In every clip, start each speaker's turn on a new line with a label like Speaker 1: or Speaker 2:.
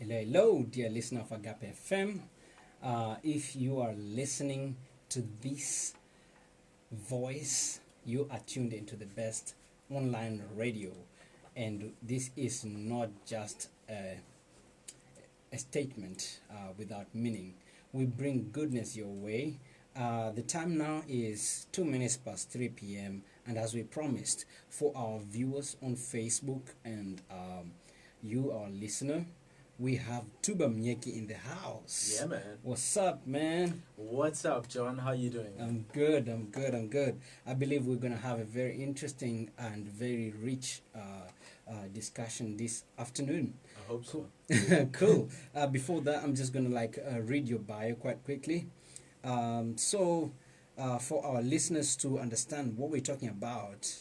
Speaker 1: Hello, hello, dear listener of Agape FM. If you are listening to this voice, you are tuned into the best online radio. And this is not just a statement without meaning. We bring goodness your way. The time now is 2 minutes past 3 p.m. And as we promised, for our viewers on Facebook and you, our listener, we have Thuba Myeki in the house.
Speaker 2: Yeah, man.
Speaker 1: What's up, man?
Speaker 2: What's up, John? How you doing?
Speaker 1: I'm good. I believe we're going to have a very interesting and very rich discussion this afternoon.
Speaker 2: I hope so.
Speaker 1: Cool. Before that, I'm just going to read your bio quite quickly. For our listeners to understand what we're talking about,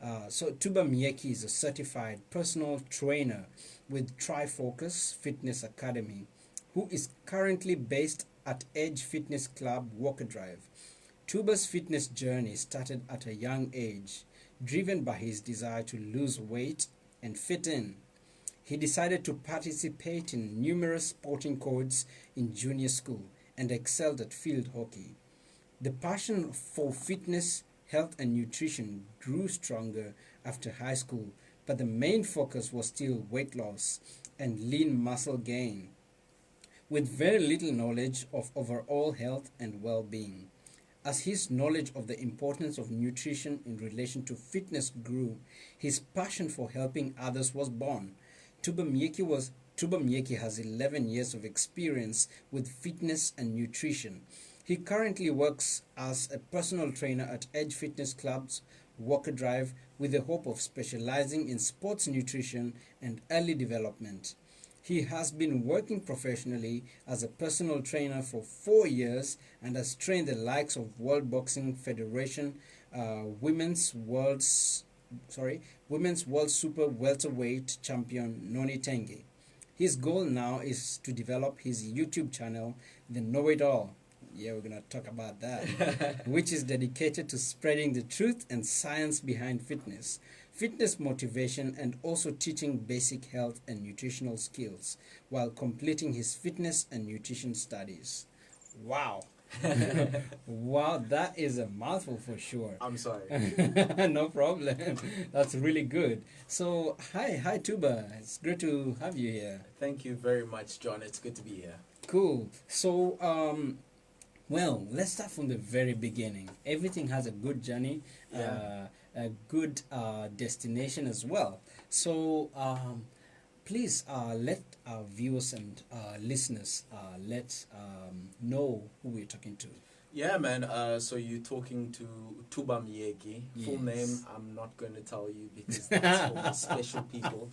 Speaker 1: Thuba Myeki is a certified personal trainer with Trifocus Fitness Academy, who is currently based at Edge Fitness Club Walker Drive. Thuba's fitness journey started at a young age, driven by his desire to lose weight and fit in. He decided to participate in numerous sporting codes in junior school and excelled at field hockey. The passion for fitness, health and nutrition grew stronger after high school, but the main focus was still weight loss and lean muscle gain, with very little knowledge of overall health and well-being. As his knowledge of the importance of nutrition in relation to fitness grew, his passion for helping others was born. Thuba Myeki has 11 years of experience with fitness and nutrition. He currently works as a personal trainer at Edge Fitness Club's Walker Drive with the hope of specializing in sports nutrition and early development. He has been working professionally as a personal trainer for 4 years and has trained the likes of World Boxing Federation, Women's World Super Welterweight champion Noni Tenge. His goal now is to develop his YouTube channel, The Know It All. Yeah, we're going to talk about that, which is dedicated to spreading the truth and science behind fitness motivation, and also teaching basic health and nutritional skills while completing his fitness and nutrition studies. Wow. Wow, that is a mouthful for sure.
Speaker 2: I'm sorry.
Speaker 1: No problem. That's really good. So, hi Thuba. It's great to have you here.
Speaker 2: Thank you very much, John. It's good to be here.
Speaker 1: Cool. So, well, let's start from the very beginning. Everything has a good journey, a good destination as well. So, please let our viewers and listeners know who we're talking to.
Speaker 2: Yeah, man. So you're talking to Thuba Myeki. Full name, I'm not going to tell you because that's for the special people.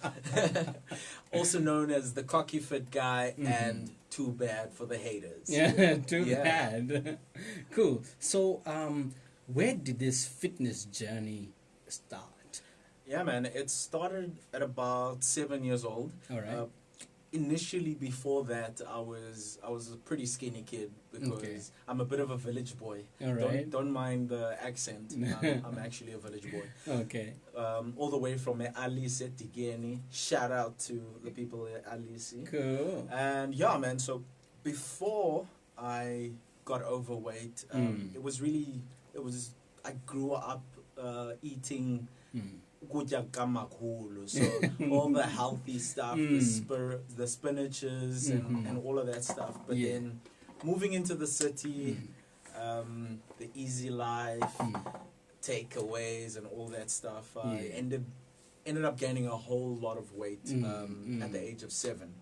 Speaker 2: Also known as the cocky fit guy and too bad for the haters.
Speaker 1: Yeah, too bad. Cool. So, where did this fitness journey start?
Speaker 2: Yeah, man. It started at about 7 years old.
Speaker 1: All right.
Speaker 2: Initially, before that, I was a pretty skinny kid because I'm a bit of a village boy.
Speaker 1: All right.
Speaker 2: Don't mind the accent. I'm actually a village boy.
Speaker 1: Okay.
Speaker 2: All the way from Alice Tigeni. Shout out to the people at Alice.
Speaker 1: Cool.
Speaker 2: And yeah, man. So before I got overweight, I grew up eating. Kutya kamakhulu, so all the healthy stuff, the spinaches and all of that stuff. But then moving into the city, the easy life, takeaways and all that stuff, I ended up gaining a whole lot of weight at the age of 7.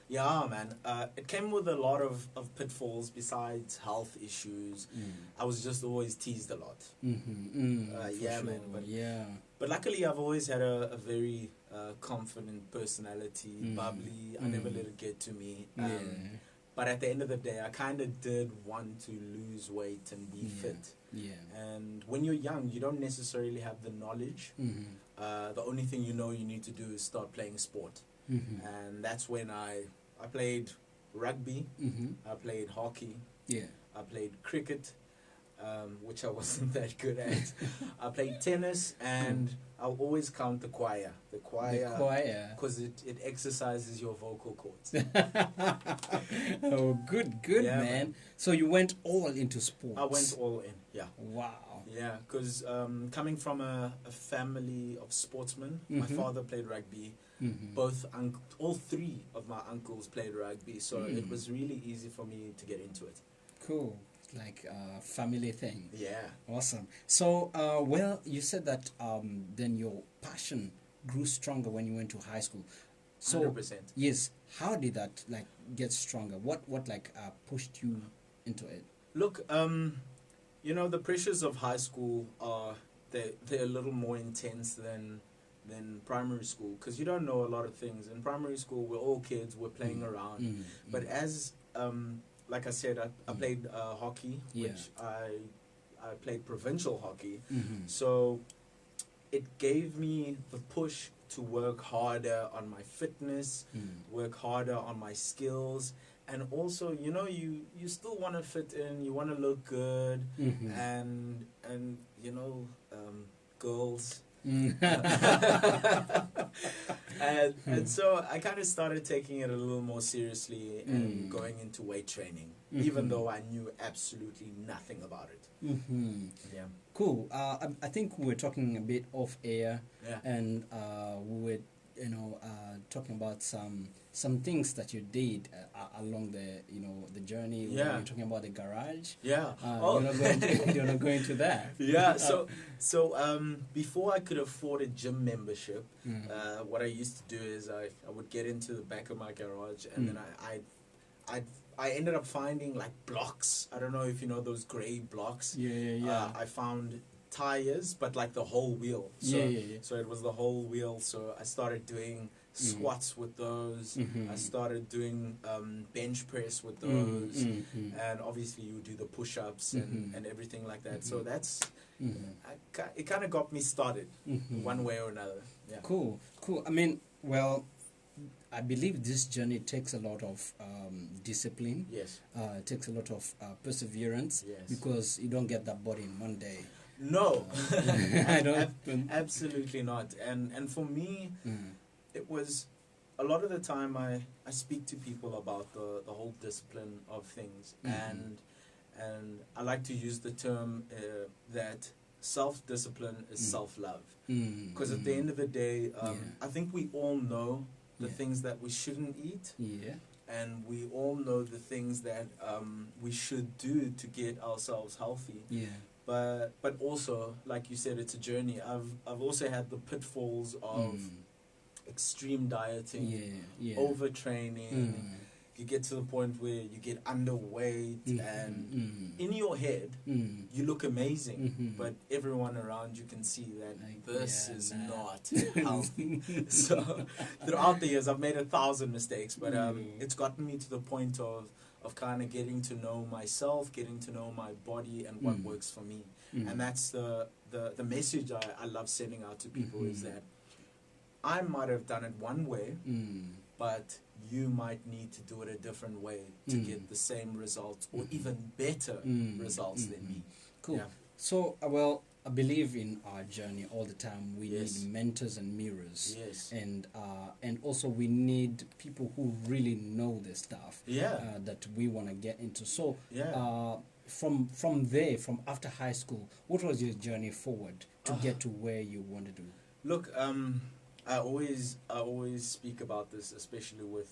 Speaker 2: Yeah, man. It came with a lot of pitfalls besides health issues. I was just always teased a lot.
Speaker 1: Yeah,
Speaker 2: man.
Speaker 1: But,
Speaker 2: but luckily, I've always had a very confident personality, bubbly. I never let it get to me. But at the end of the day, I kind of did want to lose weight and be fit.
Speaker 1: Yeah.
Speaker 2: And when you're young, you don't necessarily have the knowledge. The only thing you know you need to do is start playing sport. And that's when I played rugby, I played hockey, I played cricket, which I wasn't that good at. I played tennis, and I'll always count the choir. The choir. Because it exercises your vocal cords.
Speaker 1: Oh, good,
Speaker 2: Yeah,
Speaker 1: man. So you went all into sports.
Speaker 2: I went all in, yeah.
Speaker 1: Wow.
Speaker 2: Yeah, because coming from a family of sportsmen, my father played rugby. All three of my uncles played rugby, so it was really easy for me to get into it.
Speaker 1: Cool. Like a family thing.
Speaker 2: Yeah.
Speaker 1: Awesome. So, well, you said that then your passion grew stronger when you went to high school. So,
Speaker 2: 100%.
Speaker 1: yes. How did that like get stronger? What pushed you into it?
Speaker 2: Look, the pressures of high school they're a little more intense than primary school, because you don't know a lot of things. In primary school, we're all kids, we're playing around. But as like I said, I played hockey, which I played provincial hockey. So it gave me the push to work harder on my fitness, work harder on my skills, and also, you still want to fit in, you want to look good, and girls. And so I kind of started taking it a little more seriously and going into weight training, even though I knew absolutely nothing about it. Yeah.
Speaker 1: Cool. I think we were talking a bit off air,
Speaker 2: Yeah.
Speaker 1: and we were, talking about some things that you did along the journey.
Speaker 2: Yeah.
Speaker 1: We were talking about the garage.
Speaker 2: Yeah.
Speaker 1: You're not going to that.
Speaker 2: Yeah. So before I could afford a gym membership, what I used to do is I would get into the back of my garage, and then I ended up finding like blocks. I don't know if you know those gray blocks.
Speaker 1: Yeah.
Speaker 2: I found tires, but like the whole wheel. So, so it was the whole wheel. So I started doing squats with those. I started doing bench press with those, and obviously you do the push-ups and everything like that. So that's it kind of got me started one way or another. Yeah.
Speaker 1: Cool. I mean, well, I believe this journey takes a lot of discipline.
Speaker 2: Yes.
Speaker 1: It takes a lot of perseverance.
Speaker 2: Yes.
Speaker 1: Because you don't get that body in one day.
Speaker 2: No.
Speaker 1: I don't.
Speaker 2: Absolutely not. And for me, it was a lot of the time I speak to people about the whole discipline of things, and I like to use the term that self-discipline is self-love, because at the end of the day, I think we all know the things that we shouldn't eat, and we all know the things that we should do to get ourselves healthy. But also, like you said, it's a journey. I've also had the pitfalls of extreme dieting, overtraining. You get to the point where you get underweight, and in your head you look amazing, but everyone around you can see that this is not healthy. So throughout the years I've made 1,000 mistakes, but it's gotten me to the point of kind of getting to know myself, getting to know my body and what works for me. And that's the message I love sending out to people, is that I might have done it one way, but you might need to do it a different way to get the same results or even better results than me.
Speaker 1: Cool.
Speaker 2: Yeah.
Speaker 1: So, well, I believe in our journey all the time. We need mentors and mirrors.
Speaker 2: Yes.
Speaker 1: And also we need people who really know this stuff. That we want to get into. So, from there, from after high school, what was your journey forward to get to where you wanted to?
Speaker 2: Look, I always speak about this, especially with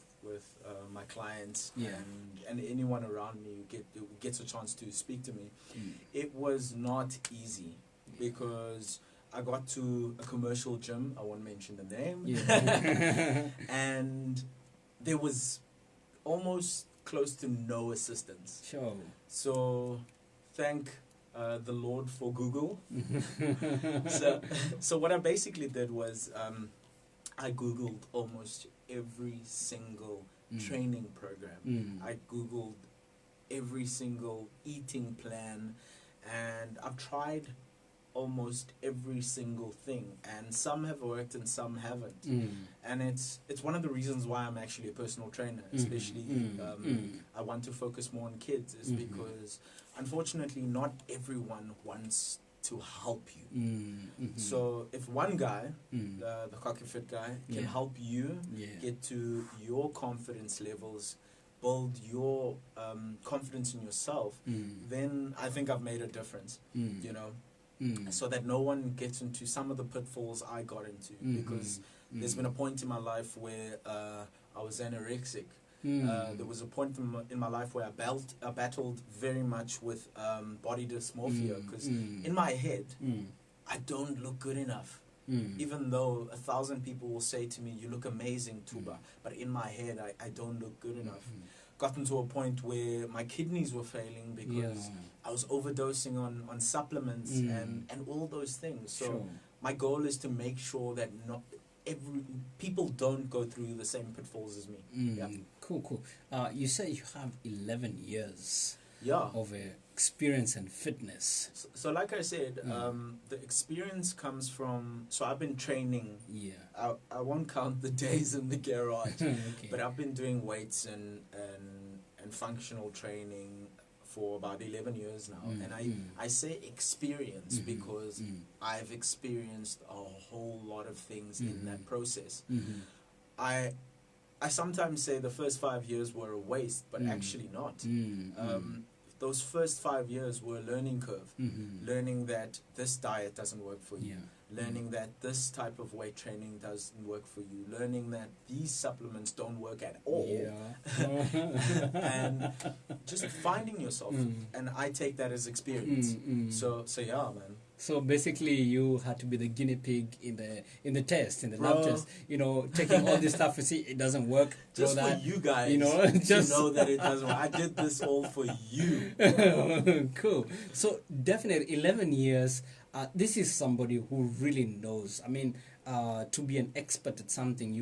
Speaker 2: my clients and anyone around me who gets a chance to speak to me. It was not easy, because I got to a commercial gym. I won't mention the name, and there was almost close to no assistance.
Speaker 1: Sure.
Speaker 2: So thank the Lord for Google. So what I basically did was I Googled almost every single training program. I Googled every single eating plan, and I've tried almost every single thing, and some have worked and some haven't. And it's one of the reasons why I'm actually a personal trainer, especially I want to focus more on kids, is because unfortunately not everyone wants to help you. So if one guy, the cocky fit guy, can help you get to your confidence levels, build your confidence in yourself, then I think I've made a difference, you know. So that no one gets into some of the pitfalls I got into, because there's been a point in my life where I was anorexic. There was a point in my life where I battled very much with body dysmorphia, because in my head, I don't look good enough. Even though 1,000 people will say to me, "You look amazing, Thuba," but in my head, I don't look good enough. Gotten to a point where my kidneys were failing because I was overdosing on supplements and all those things. So my goal is to make sure that not every people don't go through the same pitfalls as me.
Speaker 1: Cool. You say you have 11 years of experience and fitness.
Speaker 2: So like I said, the experience comes from, so I've been training. I won't count the days in the garage, but I've been doing weights and functional training for about 11 years now. And I say experience because I've experienced a whole lot of things in that process. I sometimes say the first 5 years were a waste, but actually not. Those first 5 years were a learning curve. Learning that this diet doesn't work for you. Learning that this type of weight training doesn't work for you. Learning that these supplements don't work at all. And just finding yourself. And I take that as experience. So yeah, man.
Speaker 1: So basically, you had to be the guinea pig in the test, in the lab test. You know, taking all this stuff to see it doesn't work.
Speaker 2: Just for you guys, you know, just to know that it doesn't work. I did this all for you.
Speaker 1: Cool. So definitely, 11 years. This is somebody who really knows. I mean, to be an expert at something,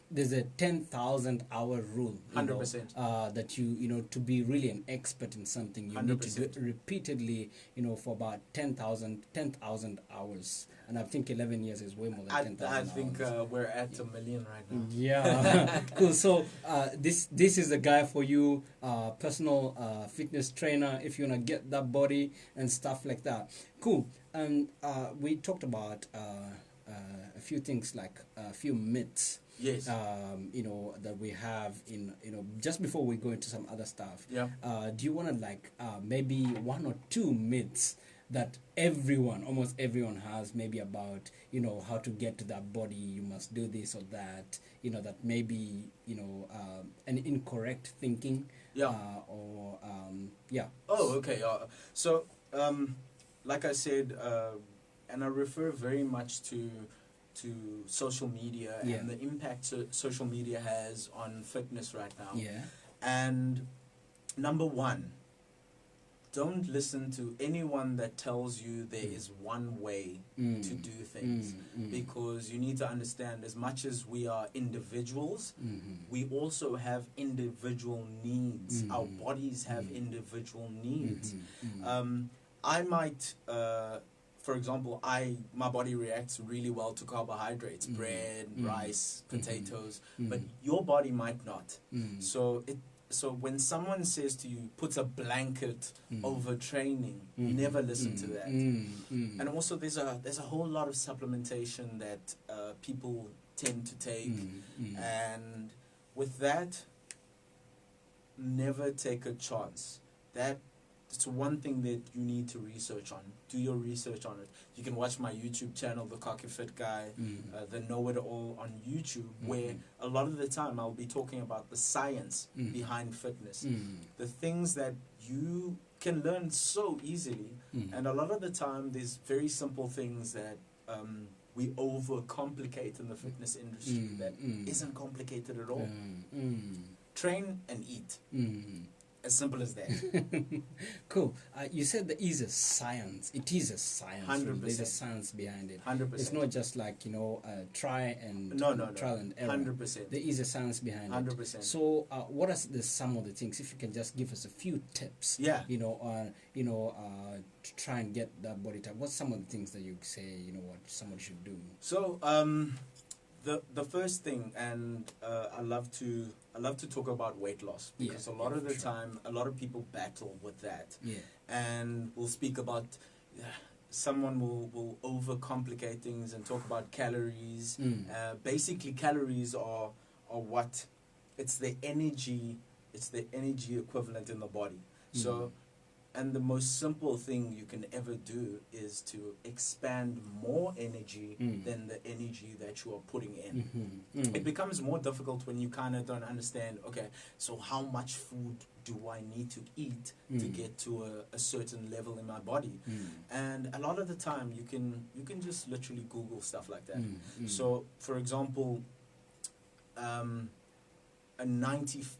Speaker 1: there's a 10,000 hour rule.
Speaker 2: 100%.
Speaker 1: That you know, to be really an expert in something, you 100%. Need to do it repeatedly, you know, for about 10,000 hours. And I think 11 years is way more than 10,000 hours.
Speaker 2: I think we're at 1 million right now.
Speaker 1: Yeah. Cool. So this is the guy for you, personal fitness trainer, if you want to get that body and stuff like that. Cool. And we talked about a few things, like a few myths.
Speaker 2: Yes.
Speaker 1: You know, that we have in, you know, just before we go into some other stuff. Do you want to like maybe 1 or 2 myths that almost everyone has, maybe about, you know, how to get to that body, you must do this or that, you know, that maybe, you know, an incorrect thinking. Oh,
Speaker 2: okay. So, like I said, and I refer very much to social media and the impact social media has on fitness right now. And number one, don't listen to anyone that tells you there is one way to do things, because you need to understand, as much as we are individuals, we also have individual needs. Our bodies have individual needs. I might, for example, my body reacts really well to carbohydrates, bread, rice, potatoes, but your body might not. So when someone says to you, puts a blanket over training, never listen to that. And also there's a whole lot of supplementation that people tend to take, and with that, never take a chance. It's one thing that you need to research on. Do your research on it. You can watch my YouTube channel, The Cocky Fit Guy, the Know It All on YouTube, where a lot of the time I'll be talking about the science behind fitness. The things that you can learn so easily. And a lot of the time there's very simple things that we overcomplicate in the fitness industry that isn't complicated at all. Train and eat. As simple as that.
Speaker 1: Cool. You said there is a science. It is a science.
Speaker 2: 100%.
Speaker 1: There's a science behind it.
Speaker 2: 100%.
Speaker 1: It's not just like, try and trial and error.
Speaker 2: 100%.
Speaker 1: There is a science behind
Speaker 2: 100%.
Speaker 1: it. So, what are some of the things? If you can just give us a few tips.
Speaker 2: Yeah.
Speaker 1: To try and get that body type. What's some of the things that you say? What somebody should do?
Speaker 2: So, the first thing, and I love to talk about weight loss, because a lot of the time, a lot of people battle with that.
Speaker 1: Yeah.
Speaker 2: And we'll speak about, someone will overcomplicate things and talk about calories. Basically, calories are what, it's the energy equivalent in the body. So, and the most simple thing you can ever do is to expand more energy than the energy that you are putting in. It becomes more difficult when you kind of don't understand, okay, so how much food do I need to eat to get to a certain level in my body? And a lot of the time you can just literally Google stuff like that. So, for example,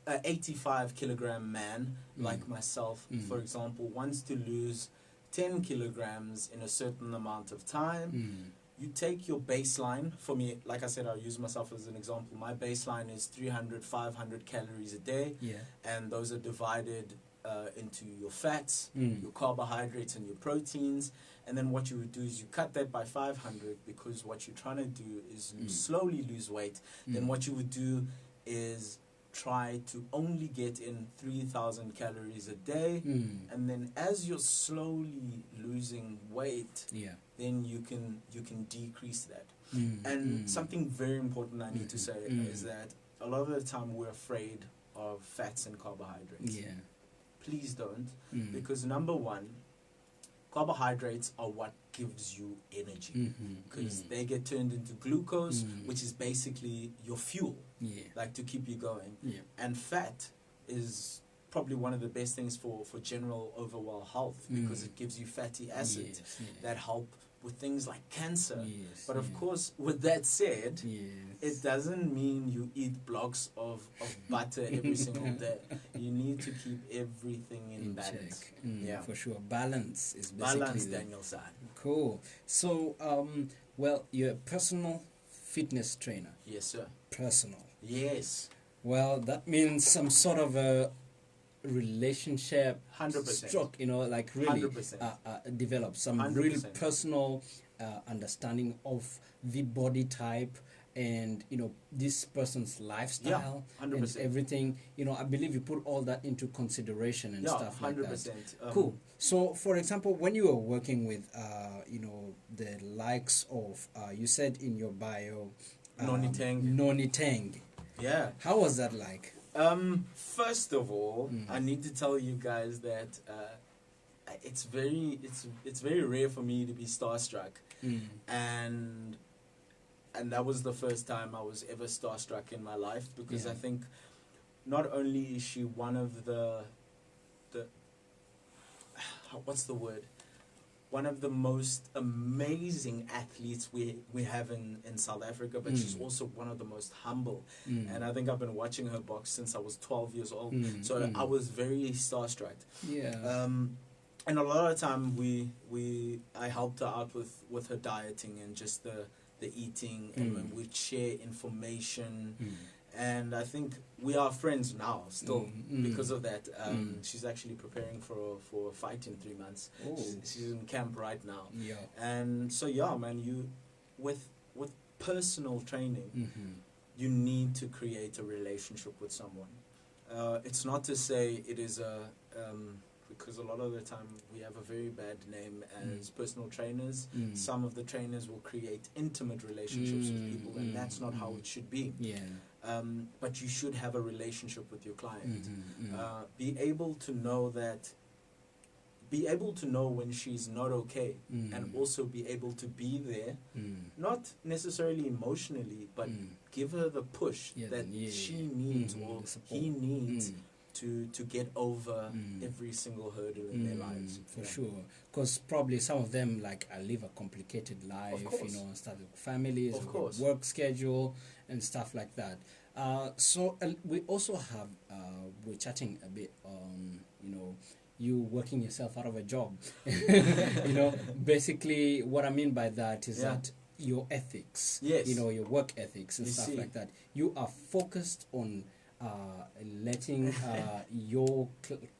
Speaker 2: a 85 kilogram man like myself, for example, wants to lose 10 kilograms in a certain amount of time. You take your baseline. For me, like I said, I'll use myself as an example. My baseline is 300, 500 calories a day. And those are divided into your fats, your carbohydrates, and your proteins. And then what you would do is you cut that by 500, because what you're trying to do is slowly lose weight. Then what you would do is try to only get in 3,000 calories a day, and then as you're slowly losing weight, then you can decrease that. And something very important I need to say is that a lot of the time we're afraid of fats and carbohydrates. Please don't, because number one, carbohydrates are what gives you energy, because they get turned into glucose, which is basically your fuel, like to keep you going. And fat is probably one of the best things for general overall health, because it gives you fatty acids that help with things like cancer. But of course, with that said, it doesn't mean you eat blocks of butter every single day. You need to keep everything in balance.
Speaker 1: For sure. Balance is basically
Speaker 2: balance, Daniel-san.
Speaker 1: Cool. So, well, you're a personal fitness trainer.
Speaker 2: Yes, sir.
Speaker 1: Personal.
Speaker 2: Yes.
Speaker 1: Well, that means some sort of a relationship
Speaker 2: 100%.
Speaker 1: Struck, like really develop some
Speaker 2: 100%.
Speaker 1: really personal understanding of the body type and this person's lifestyle and everything. I believe you put all that into consideration and stuff 100%. Like that. Cool. So, for example, when you were working with the likes of you said in your bio
Speaker 2: Noni
Speaker 1: Tenge.
Speaker 2: Yeah.
Speaker 1: How was that like?
Speaker 2: First of all, I need to tell you guys that it's very rare for me to be starstruck, and that was the first time I was ever starstruck in my life, because I think not only is she one of the what's the word? One of the most amazing athletes we have in South Africa, but she's also one of the most humble. And I think I've been watching her box since I was 12 years old. So I was very starstruck. And a lot of the time I helped her out with her dieting and just the eating, and when we'd share information. And I think we are friends now still because of that. She's actually preparing for a fight in 3 months. She's in camp right now. And so man, you with personal training, you need to create a relationship with someone. It's not to say it is because a lot of the time we have a very bad name as personal trainers. Some of the trainers will create intimate relationships with people, and that's not how it should be. But you should have a relationship with your client. Be able to know when she's not okay, and also be able to be there, not necessarily emotionally, but give her the push that she needs or he needs to get over every single hurdle in their lives.
Speaker 1: For sure. Because probably some of them live a complicated life, start with families, work schedule and stuff like that. So we also have we're chatting a bit on you working yourself out of a job. Basically what I mean by that is
Speaker 2: Yeah.
Speaker 1: that your ethics,
Speaker 2: Yes.
Speaker 1: your work ethics and
Speaker 2: You
Speaker 1: stuff
Speaker 2: see.
Speaker 1: like that. You are focused on letting your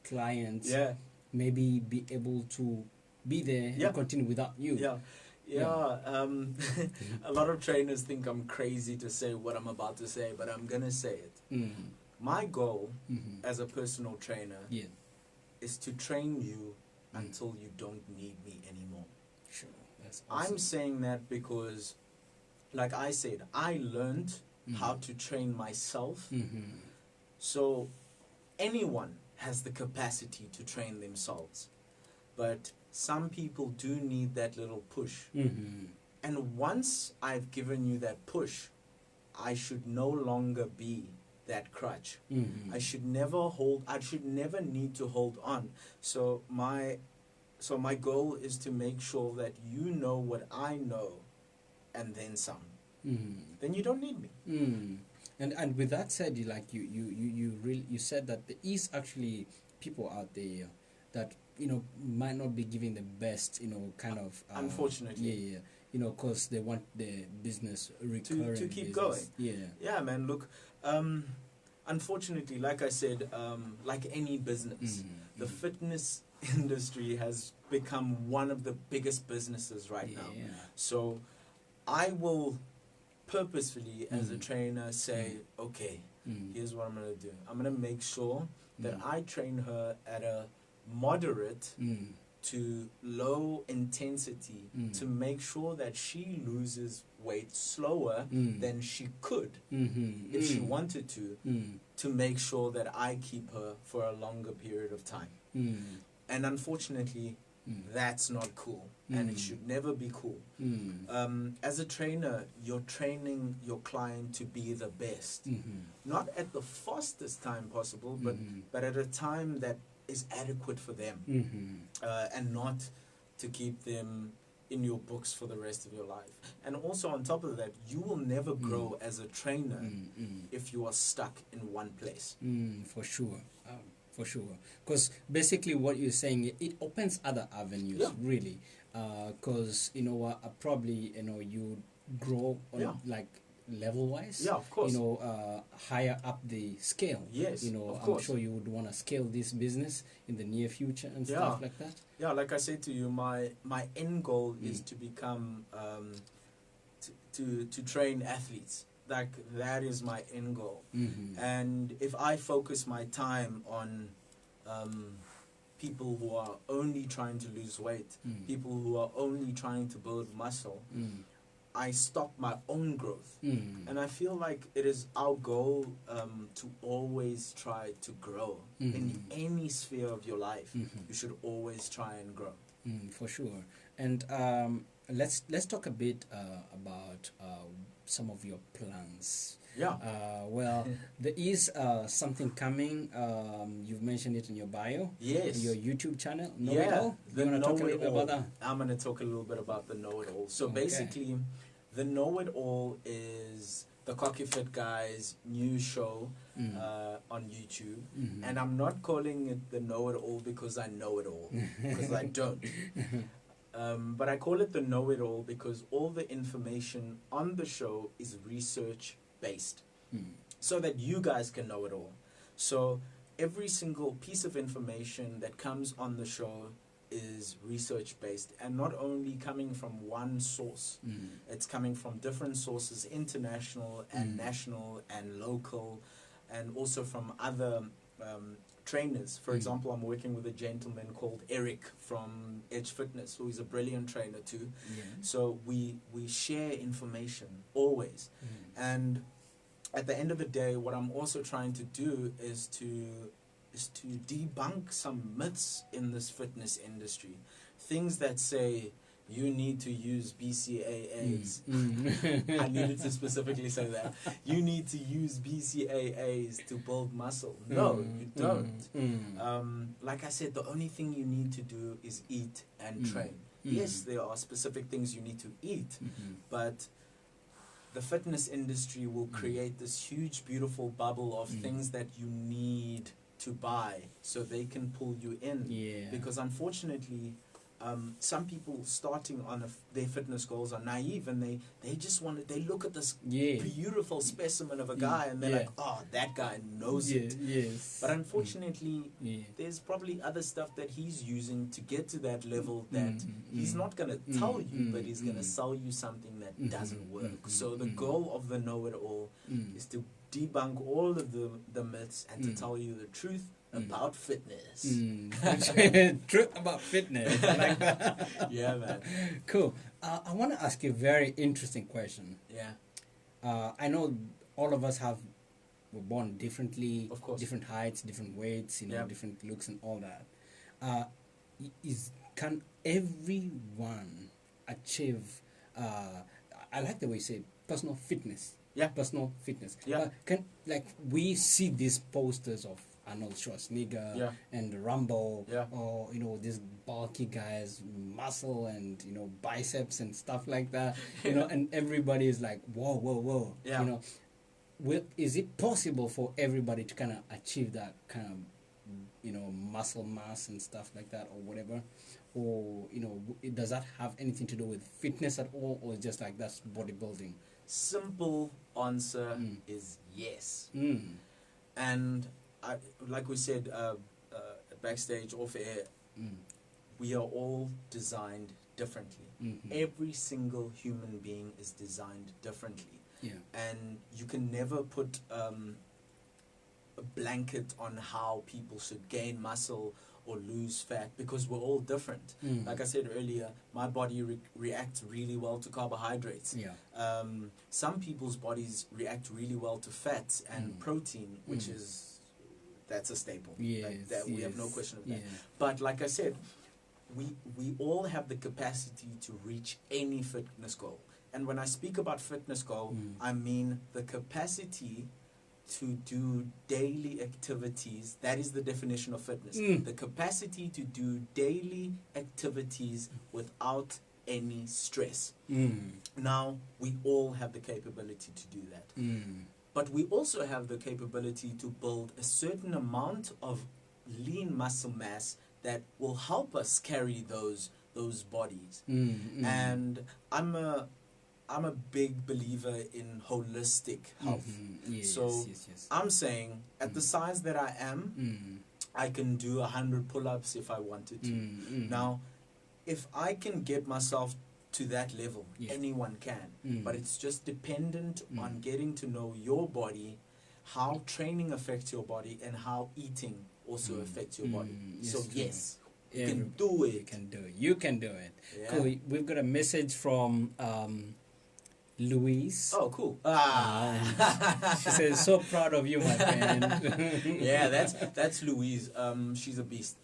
Speaker 1: clients
Speaker 2: Yeah.
Speaker 1: maybe be able to be there
Speaker 2: Yeah.
Speaker 1: and continue without you.
Speaker 2: Yeah.
Speaker 1: Yeah.
Speaker 2: A lot of trainers think I'm crazy to say what I'm about to say, but I'm gonna say it.
Speaker 1: Mm-hmm.
Speaker 2: My goal
Speaker 1: Mm-hmm.
Speaker 2: as a personal trainer
Speaker 1: Yeah.
Speaker 2: is to train you until you don't need me anymore.
Speaker 1: Sure. That's awesome.
Speaker 2: I'm saying that because, like I said, I learned how to train myself.
Speaker 1: Mm-hmm.
Speaker 2: So anyone has the capacity to train themselves. But some people do need that little push.
Speaker 1: Mm-hmm.
Speaker 2: And once I've given you that push, I should no longer be that crutch.
Speaker 1: Mm-hmm.
Speaker 2: I should never need to hold on. So my goal is to make sure that you know what I know and then some.
Speaker 1: Mm-hmm.
Speaker 2: Then you don't need me.
Speaker 1: Mm. And with that said, you said that there is actually people out there that might not be giving the best kind of
Speaker 2: Unfortunately.
Speaker 1: yeah because they want the business recurring
Speaker 2: To keep
Speaker 1: business.
Speaker 2: going.
Speaker 1: Yeah.
Speaker 2: Yeah, man, look, unfortunately, like I said, like any business, the fitness industry has become one of the biggest businesses right now.
Speaker 1: Yeah.
Speaker 2: So I will purposefully, as a trainer, say, okay, here's what I'm going to do. I'm going to make sure that I train her at a moderate to low intensity to make sure that she loses weight slower than she could if she wanted to make sure that I keep her for a longer period of time. And unfortunately, that's not cool, and it should never be cool. As a trainer, you're training your client to be the best, not at the fastest time possible, but at a time that is adequate for them, and not to keep them in your books for the rest of your life. And also on top of that, you will never grow as a trainer if you are stuck in one place.
Speaker 1: For sure. For sure, because basically what you're saying, it opens other avenues, really, because probably you grow on like level wise,
Speaker 2: of course,
Speaker 1: higher up the scale.
Speaker 2: Yes, of
Speaker 1: I'm
Speaker 2: course.
Speaker 1: sure you would want to scale this business in the near future and stuff like that.
Speaker 2: Yeah, like I said to you, my end goal is to become to train athletes. Like, that is my end goal. And if I focus my time on people who are only trying to lose weight, people who are only trying to build muscle, I stop my own growth. And I feel like it is our goal to always try to grow. In any sphere of your life, you should always try and grow.
Speaker 1: For sure. And let's talk a bit about some of your plans.
Speaker 2: Yeah.
Speaker 1: Well, there is something coming. You've mentioned it in your bio.
Speaker 2: Yes.
Speaker 1: Your YouTube channel.
Speaker 2: The
Speaker 1: You want to talk a little bit about that?
Speaker 2: I'm going to talk a little bit about the Know It All. So
Speaker 1: Okay.
Speaker 2: basically, the Know It All is the Cocky Fit Guy's new show on YouTube. And I'm not calling it the Know It All because I know it all, because I don't. But I call it the Know It All because all the information on the show is research based, so that you guys can know it all. So every single piece of information that comes on the show is research based, and not only coming from one source. It's coming from different sources, international and national and local, and also from other trainers. For example, I'm working with a gentleman called Eric from Edge Fitness, who is a brilliant trainer too. So we share information always. And at the end of the day, what I'm also trying to do is to debunk some myths in this fitness industry. Things that say you need to use BCAAs. I needed to specifically say that. You need to use BCAAs to build muscle. No, you don't. Like I said, the only thing you need to do is eat and train. Yes, there are specific things you need to eat, but the fitness industry will create this huge, beautiful bubble of things that you need to buy so they can pull you in.
Speaker 1: Yeah.
Speaker 2: Because unfortunately, some people starting on their fitness goals are naive, and they just want to, they look at this beautiful specimen of a guy and they're like, oh, that guy knows it.
Speaker 1: Yes.
Speaker 2: But unfortunately, there's probably other stuff that he's using to get to that level that he's not going to tell you, but he's going to sell you something that doesn't work. So the goal of the know-it-all is to debunk all of the myths and to tell you the truth about fitness.
Speaker 1: Truth about fitness. I like that.
Speaker 2: Yeah, man.
Speaker 1: Cool. I want to ask you a very interesting question.
Speaker 2: Yeah.
Speaker 1: I know all of us were born differently,
Speaker 2: of course,
Speaker 1: different heights, different weights, different looks and all that. Can everyone achieve? I like the way you say personal fitness.
Speaker 2: Yeah.
Speaker 1: Personal fitness.
Speaker 2: Yeah.
Speaker 1: We see these posters of Arnold Schwarzenegger and Rambo, or these bulky guys, muscle and biceps and stuff like that, and everybody is like, whoa, is it possible for everybody to kind of achieve that kind of muscle mass and stuff like that, or whatever, or does that have anything to do with fitness at all, or just like that's bodybuilding?
Speaker 2: Simple answer is yes. And like we said backstage, off air, we are all designed differently. Every single human being is designed differently. And you can never put a blanket on how people should gain muscle or lose fat, because we're all different. Like I said earlier, my body reacts really well to carbohydrates. Some people's bodies react really well to fats and protein, which that's a staple. We have no question of that. But like I said, we all have the capacity to reach any fitness goal. And when I speak about fitness goal, I mean the capacity to do daily activities. That is the definition of fitness. The capacity to do daily activities without any stress. Now, we all have the capability to do that. But we also have the capability to build a certain amount of lean muscle mass that will help us carry those bodies. And I'm a big believer in holistic health. I'm saying at the size that I am, I can do 100 pull-ups if I wanted to. Now, if I can get myself to that level, anyone can. But it's just dependent on getting to know your body, how training affects your body, and how eating also affects your body. So yes, you can do it.
Speaker 1: You can do it.
Speaker 2: Yeah.
Speaker 1: Cool. We've got a message from Louise.
Speaker 2: Oh, cool.
Speaker 1: She says, so proud of you, my friend.
Speaker 2: Yeah, that's Louise. She's a beast.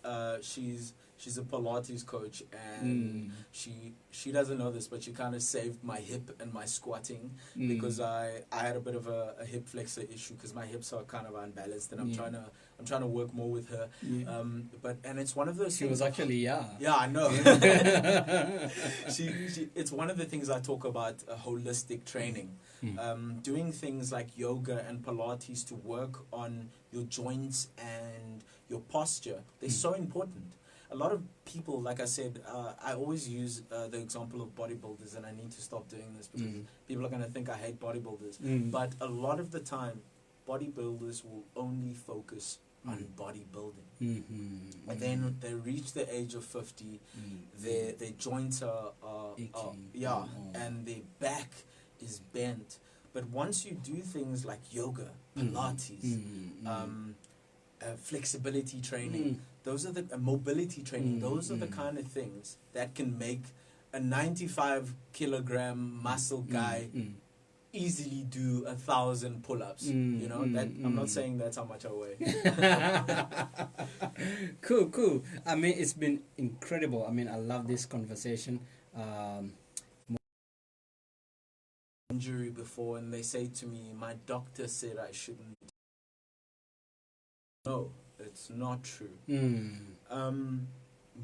Speaker 2: She's a Pilates coach, and she doesn't know this, but she kind of saved my hip and my squatting because I had a bit of a hip flexor issue because my hips are kind of unbalanced, and I'm trying to work more with her. And it's one of those.
Speaker 1: She was actually
Speaker 2: Yeah, I know. It's one of the things I talk about, holistic training. Doing things like yoga and Pilates to work on your joints and your posture. They're so important. A lot of people, like I said, I always use the example of bodybuilders, and I need to stop doing this because people are going to think I hate bodybuilders. But a lot of the time, bodybuilders will only focus on bodybuilding. And then they reach the age of 50, their joints are and their back is bent. But once you do things like yoga, Pilates, flexibility training, those are the mobility training, those are the kind of things that can make a 95-kilogram muscle guy easily do 1,000 pull-ups. I'm not saying that's how much I weigh.
Speaker 1: Cool. I mean, it's been incredible. I mean, I love this conversation.
Speaker 2: Injury before, and they say to me, my doctor said I shouldn't. No, it's not true.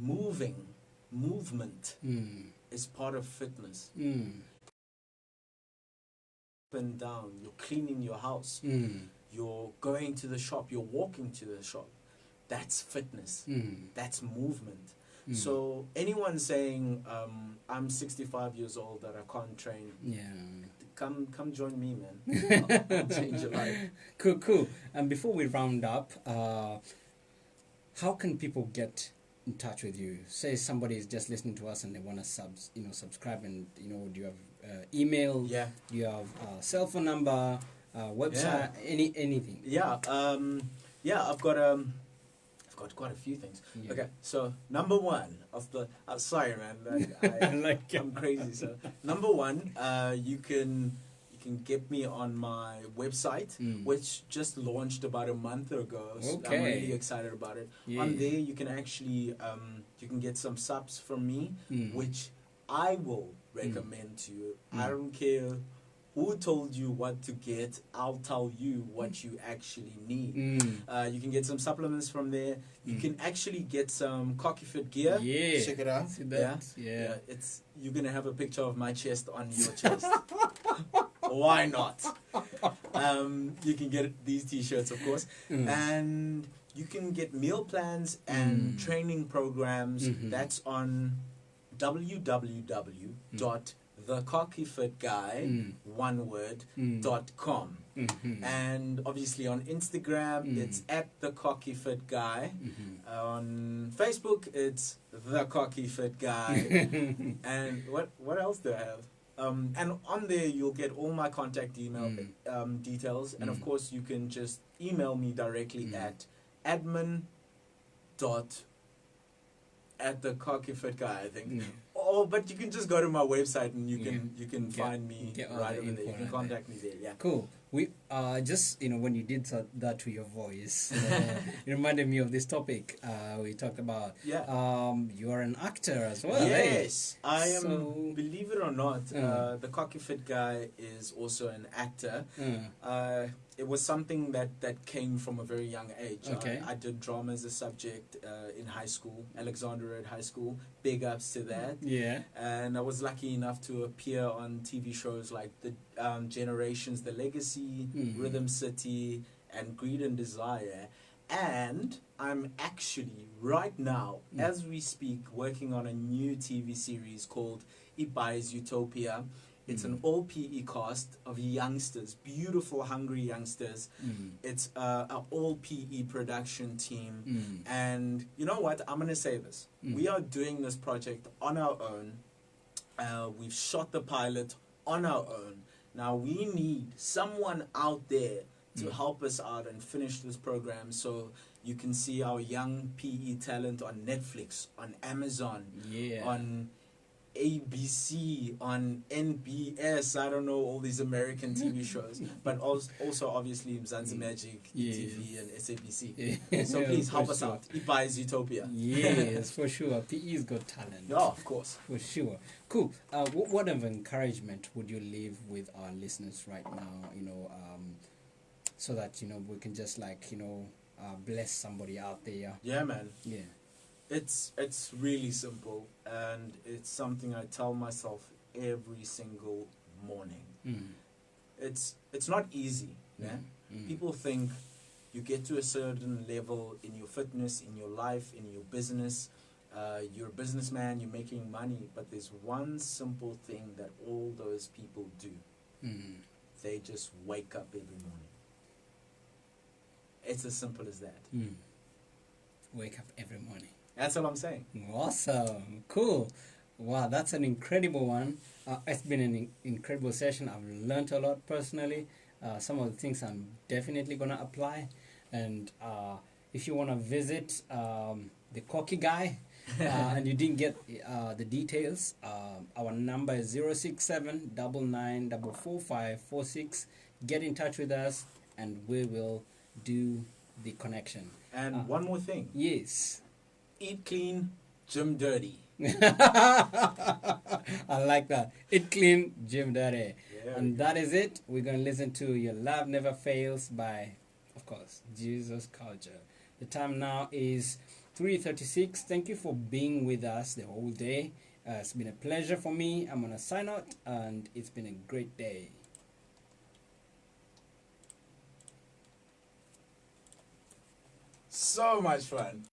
Speaker 2: Movement is part of fitness. and down, you're cleaning your house, you're going to the shop, you're walking to the shop. That's fitness. That's movement. So anyone saying, I'm 65 years old that I can't train, come join me, man. I'll change your life.
Speaker 1: Cool. And before we round up, how can people get in touch with you? Say somebody is just listening to us and they want to subscribe, and do you have email?
Speaker 2: Yeah.
Speaker 1: Do you have cell phone number, website, anything?
Speaker 2: Yeah. I've got quite a few things.
Speaker 1: Yeah.
Speaker 2: Okay, so number one of the sorry, man, I'm crazy. So number one, you can get me on my website, which just launched about a month ago. So
Speaker 1: Okay.
Speaker 2: I'm really excited about it.
Speaker 1: Yeah.
Speaker 2: On there, you can actually you can get some subs from me, which I will recommend to you. I don't care who told you what to get. I'll tell you what you actually need. You can get some supplements from there. You can actually get some cocky fit gear.
Speaker 1: Yeah.
Speaker 2: Check it out.
Speaker 1: See that? Yeah.
Speaker 2: You're gonna have a picture of my chest on your chest. Why not? You can get these t-shirts, of course, and you can get meal plans and training programs. That's on www.thecockyfitguy.com. And obviously on Instagram, it's at the Cocky Fit Guy. On Facebook, it's the Cocky Fit Guy. And what else do I have? And on there, you'll get all my contact email details. And of course, you can just email me directly at at the Cocky Fit Guy, I think. Oh, but you can just go to my website and you can find me right over there. You can contact me there. Yeah.
Speaker 1: Cool. We just when you did that to your voice, it reminded me of this topic we talked about.
Speaker 2: Yeah.
Speaker 1: You are an actor as well.
Speaker 2: Yes,
Speaker 1: eh?
Speaker 2: I am. Believe it or not, the Cocky Fit Guy is also an actor. It was something that came from a very young age.
Speaker 1: Okay.
Speaker 2: I did drama as a subject in high school, Alexander Road High School. Big ups to that.
Speaker 1: Yeah.
Speaker 2: And I was lucky enough to appear on TV shows like the Generations, The Legacy, Rhythm City, and Greed and Desire. And I'm actually right now, as we speak, working on a new TV series called Iba's Utopia. It's an all PE cast of youngsters, beautiful, hungry youngsters. It's an all PE production team. And you know what? I'm going to say this. We are doing this project on our own. We've shot the pilot on our own. Now we need someone out there to help us out and finish this program so you can see our young PE talent on Netflix, on Amazon, on ABC, on NBS, I don't know, all these American TV shows, but also obviously Mzansi Magic, ETV, and SABC. So please help us out. Iba's Utopia.
Speaker 1: Yes, for sure. PE's got talent.
Speaker 2: Yeah, of course.
Speaker 1: For sure. Cool. What word of encouragement would you leave with our listeners right now, so that, we can just bless somebody out there?
Speaker 2: Yeah, man.
Speaker 1: Yeah.
Speaker 2: It's really simple, and it's something I tell myself every single morning. It's not easy. Yeah? People think you get to a certain level in your fitness, in your life, in your business. You're a businessman, you're making money, but there's one simple thing that all those people do. They just wake up every morning. It's as simple as that.
Speaker 1: Wake up every morning.
Speaker 2: That's all I'm saying.
Speaker 1: Awesome. Cool. Wow, that's an incredible one. It's been an incredible session. I've learned a lot personally. Some of the things I'm definitely going to apply. And if you want to visit the Cocky Guy and you didn't get the details, our number is 067 99444546. Get in touch with us and we will do the connection.
Speaker 2: And one more thing.
Speaker 1: Yes.
Speaker 2: Eat clean, gym dirty.
Speaker 1: I like that. Eat clean, gym dirty.
Speaker 2: Yeah,
Speaker 1: and that is it. We're going to listen to Your Love Never Fails by, of course, Jesus Culture. The time now is 3:36. Thank you for being with us the whole day. It's been a pleasure for me. I'm going to sign out, and it's been a great day.
Speaker 2: so much fun.